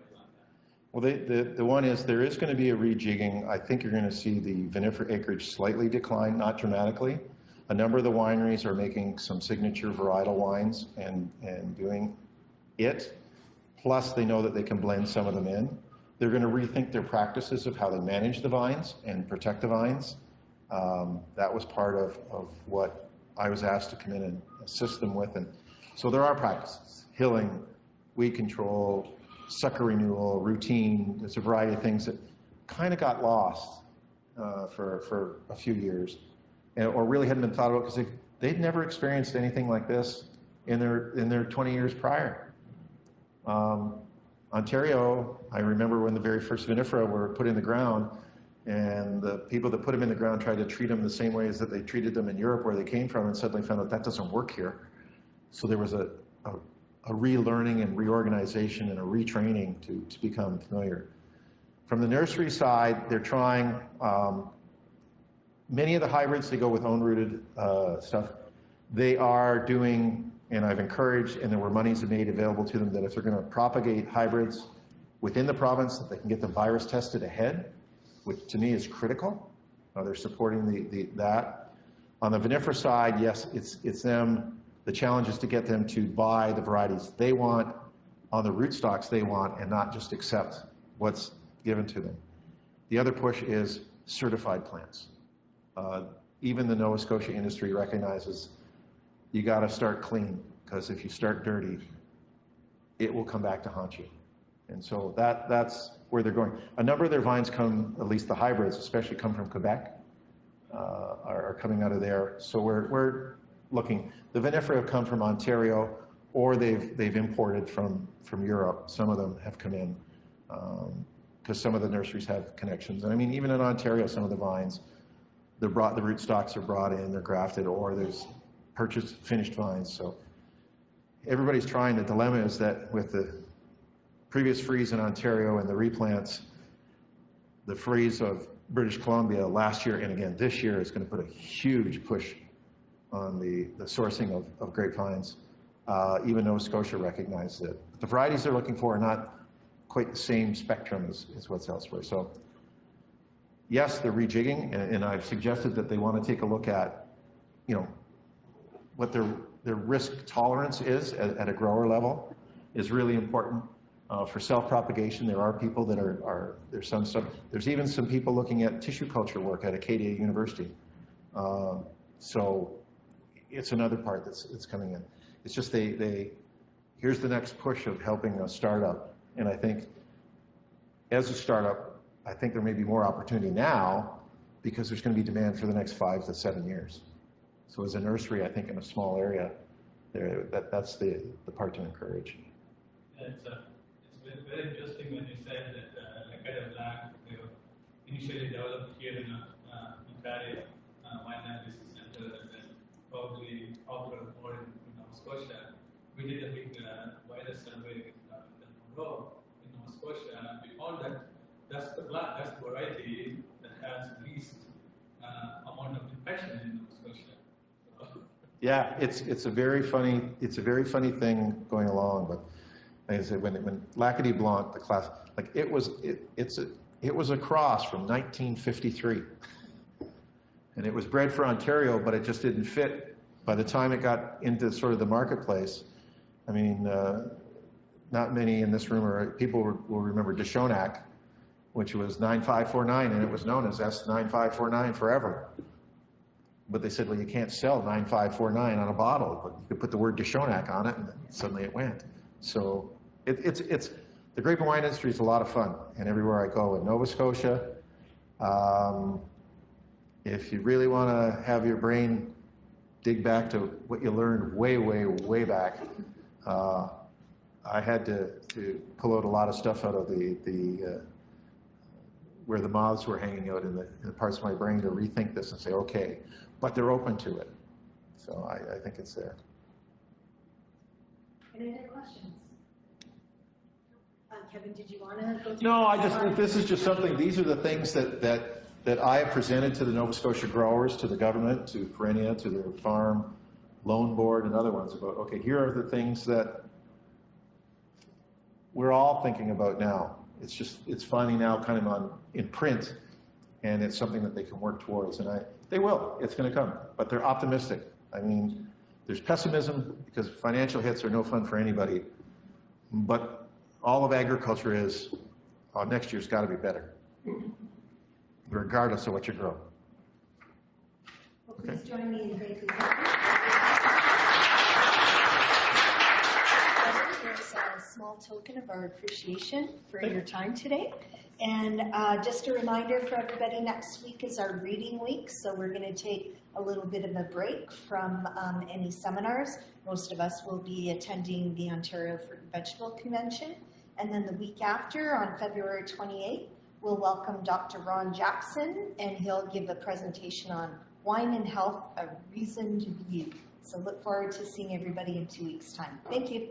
Well, the one is there is going to be a rejigging. I think you're going to see the vinifera acreage slightly decline, not dramatically. A number of the wineries are making some signature varietal wines and doing it. plus they know that they can blend some of them in. They're going to rethink their practices of how they manage the vines and protect the vines. That was part of what I was asked to come in and assist them with. And so there are practices: hilling, weed control, sucker renewal, routine. There's a variety of things that kind of got lost for a few years, or really hadn't been thought about because they'd never experienced anything like this in their 20 years prior. Ontario, I remember when the very first vinifera were put in the ground, and the people that put them in the ground tried to treat them the same way as that they treated them in Europe where they came from, and suddenly found out that doesn't work here. So there was a relearning and reorganization and a retraining to become familiar. From the nursery side, they're trying, many of the hybrids, they go with own-rooted stuff. They are doing, and I've encouraged, and there were monies made available to them, that if they're going to propagate hybrids within the province, that they can get the virus tested ahead, which to me is critical. They're supporting that. On the vinifera side, yes, it's them. The challenge is to get them to buy the varieties they want on the rootstocks they want, and not just accept what's given to them. The other push is certified plants. Even the Nova Scotia industry recognizes you got to start clean, because if you start dirty, it will come back to haunt you. And so that's where they're going. A number of their vines come, at least the hybrids especially, come from Quebec, are coming out of there. So we're looking. The vinifera have come from Ontario, or they've imported from Europe. Some of them have come in, because some of the nurseries have connections. And I mean, even in Ontario, some of the vines, the rootstocks are brought in, they're grafted, or there's purchased finished vines. So everybody's trying. The dilemma is that with the previous freeze in Ontario and the replants, the freeze of British Columbia last year and again this year is going to put a huge push on the sourcing of grapevines. Even Nova Scotia recognizes it. But the varieties they're looking for are not quite the same spectrum as what's elsewhere. So yes, they're rejigging, and I've suggested that they want to take a look at, what their risk tolerance is at a grower level is really important. For self-propagation, there are people that there's some stuff. There's even some people looking at tissue culture work at Acadia University. So it's another part that's coming in. It's just here's the next push of helping a startup. And I think as a startup, I think there may be more opportunity now because there's going to be demand for the next 5 to 7 years. So as a nursery, I think in a small area, that's the part to encourage. Yeah, it's very interesting when you said that Acadia Black, they were initially developed here in Ontario, Wine Analysis Center, and then probably popular more in Nova Scotia. We did a big virus survey in Monroe in Nova Scotia, and we found that that's the variety that has least amount of infection in Nova Scotia. So. Yeah, it's a very funny thing going along, but like I said, when Lac-a-Dee Blanc, the class, like it was a cross from 1953, and it was bred for Ontario, but it just didn't fit. By the time it got into sort of the marketplace, I mean, not many in this room or people will remember Deshonac, which was 9549, and it was known as S9549 forever. But they said, well, you can't sell 9549 on a bottle, but you could put the word Deshonac on it, and suddenly it went. So it's the grape and wine industry is a lot of fun, and everywhere I go in Nova Scotia, if you really want to have your brain dig back to what you learned way back, I had to pull out a lot of stuff out of the where the moths were hanging out in the parts of my brain to rethink this and say, okay, but they're open to it. So I think it's there. Any other questions? Kevin, did you want to go through? No, I just think this is just something, these are the things that I have presented to the Nova Scotia growers, to the government, to Perennia, to their farm loan board and other ones about, okay, here are the things that we're all thinking about now. It's finally now kind of in print, and it's something that they can work towards, and they will, it's going to come, but they're optimistic. I mean, there's pessimism because financial hits are no fun for anybody, but all of agriculture is, oh, next year's got to be better, regardless of what you grow. Well, please join me in thanking Here's a small token of our appreciation for your time today. And just a reminder for everybody, next week is our reading week, so we're going to take a little bit of a break from any seminars. Most of us will be attending the Ontario Fruit and Vegetable Convention. And then the week after, on February 28th, we'll welcome Dr. Ron Jackson, and he'll give a presentation on Wine and Health, a Reasoned View. So look forward to seeing everybody in 2 weeks' time. Thank you.